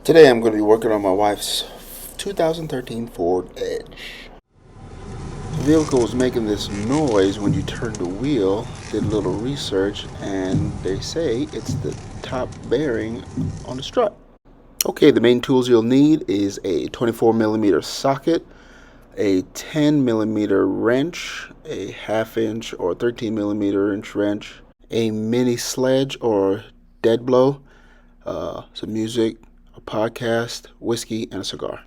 Today I'm going to be working on my wife's 2013 Ford Edge. The vehicle was making this noise when you turned the wheel. Did a little research and they say it's the top bearing on the strut. Okay, the main tools you'll need is a 24 millimeter socket, a 10 millimeter wrench, a half inch or 13 millimeter inch wrench, a mini sledge or dead blow, some music, a podcast, whiskey, and a cigar.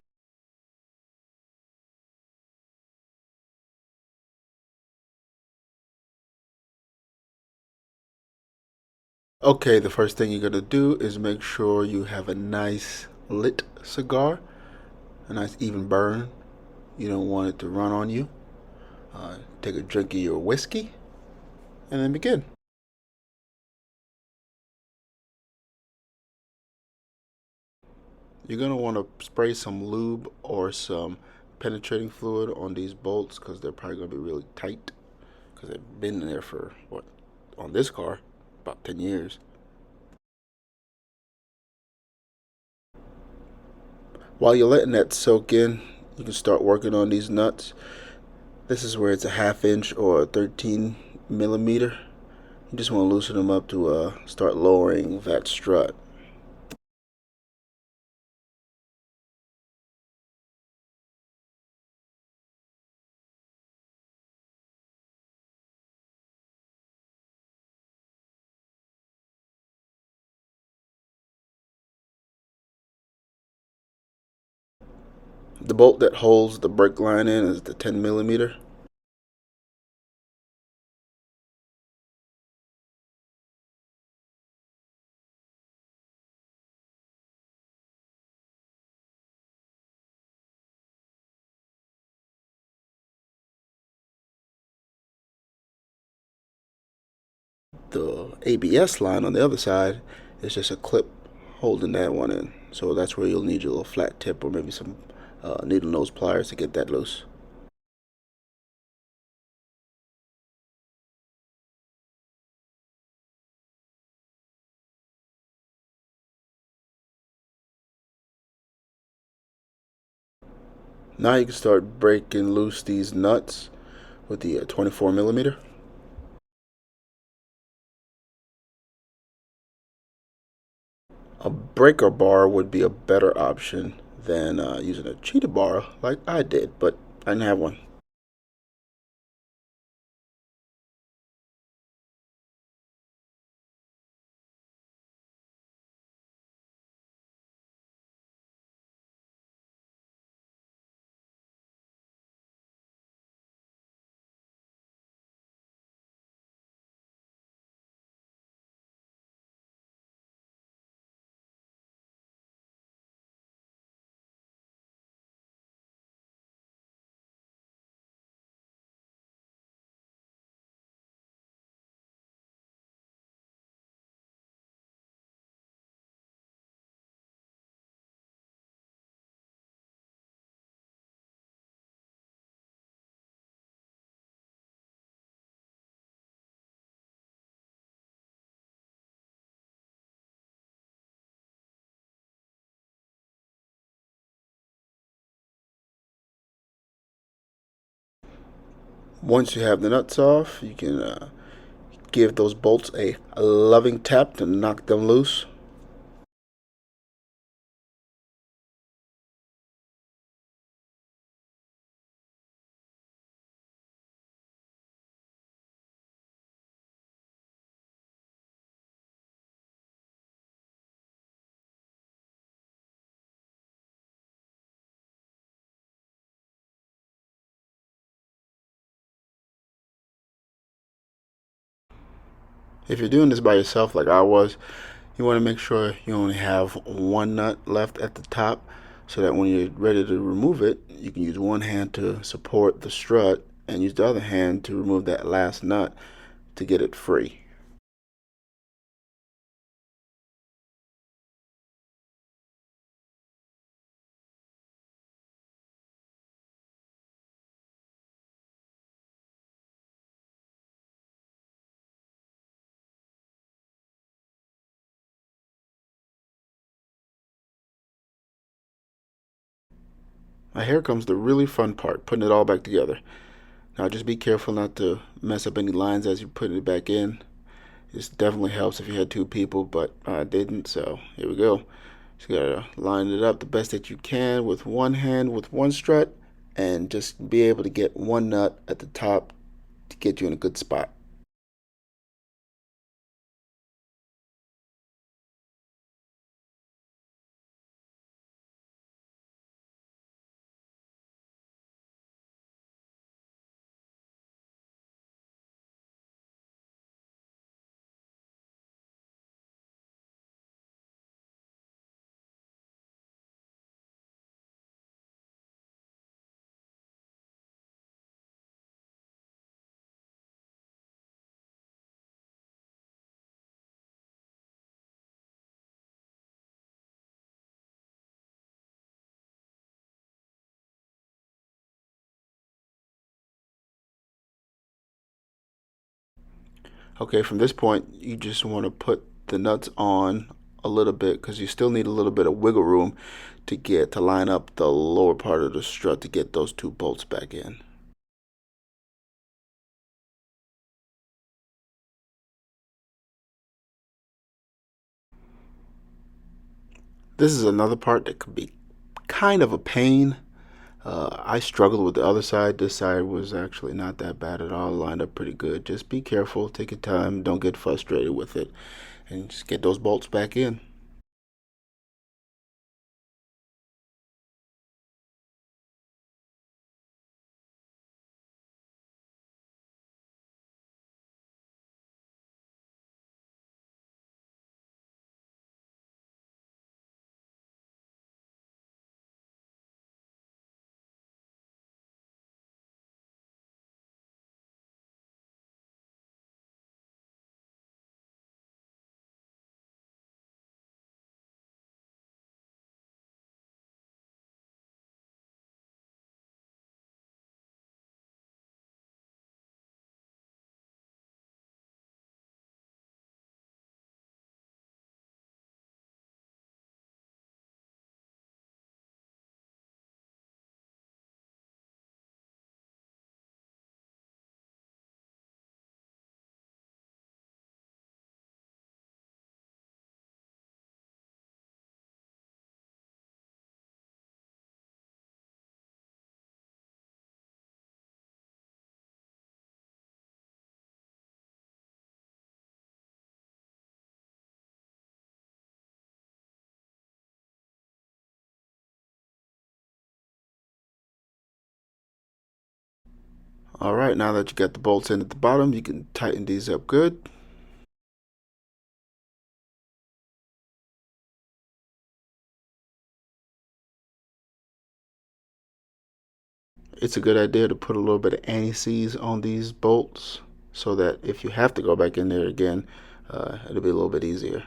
Okay, the first thing you're gonna do is make sure you have a nice lit cigar, a nice even burn. You don't want it to run on you. Take a drink of your whiskey and then begin. You're gonna want to spray some lube or some penetrating fluid on these bolts because they're probably gonna be really tight because they've been there for what on this car about 10 years. While you're letting that soak in, you can start working on these nuts. This is where it's a half inch or a 13 millimeter. You just want to loosen them up to start lowering that strut. The bolt that holds the brake line in is the 10 millimeter. The ABS line on the other side is just a clip holding that one in. So that's where you'll need your little flat tip or maybe some needle nose pliers to get that loose. Now you can start breaking loose these nuts with the 24 millimeter. A breaker bar would be a better option than using a cheetah bar like I did, but I didn't have one. Once you have the nuts off, you can give those bolts a loving tap to knock them loose. If you're doing this by yourself like I was, you want to make sure you only have one nut left at the top so that when you're ready to remove it, you can use one hand to support the strut and use the other hand to remove that last nut to get it free. Now here comes the really fun part, putting it all back together. Now just be careful not to mess up any lines as you put it back in. This definitely helps if you had two people, but I didn't, so here we go. Just gotta line it up the best that you can with one hand with one strut, and just be able to get one nut at the top to get you in a good spot. Okay, from this point, you just want to put the nuts on a little bit because you still need a little bit of wiggle room to line up the lower part of the strut to get those two bolts back in. This is another part that could be kind of a pain. I struggled with the other side. This side was actually not that bad at all. Lined up pretty good. Just be careful, take your time, don't get frustrated with it, and just get those bolts back in. All right, now that you got the bolts in at the bottom, you can tighten these up good. It's a good idea to put a little bit of anti-seize on these bolts so that if you have to go back in there again, it'll be a little bit easier.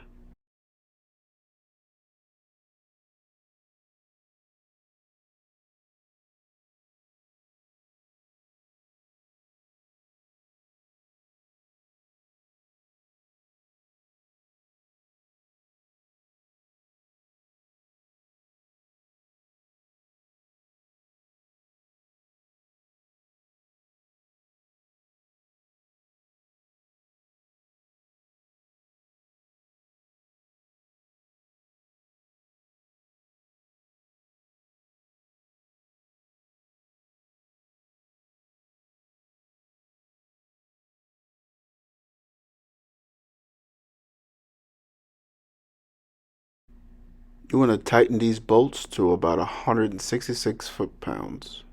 You want to tighten these bolts to about 166 foot-pounds.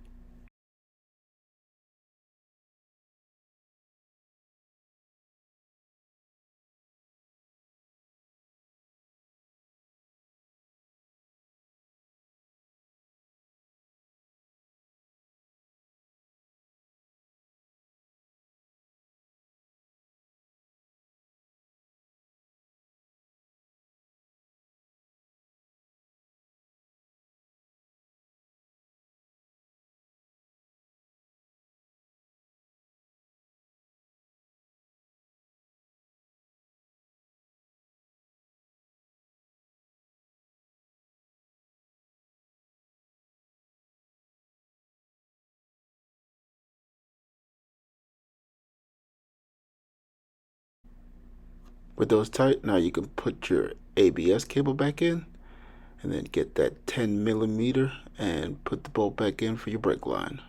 With those tight, now you can put your ABS cable back in and then get that 10 millimeter and put the bolt back in for your brake line.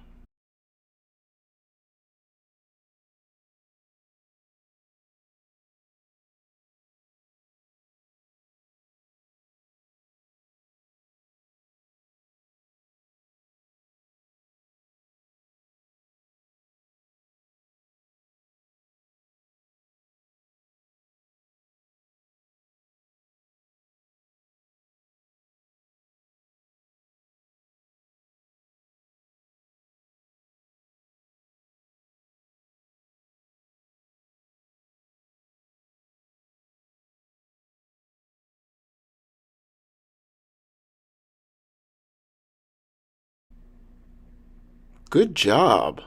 Good job.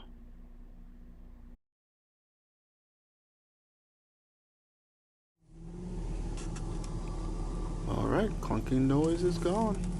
All right, clunking noise is gone.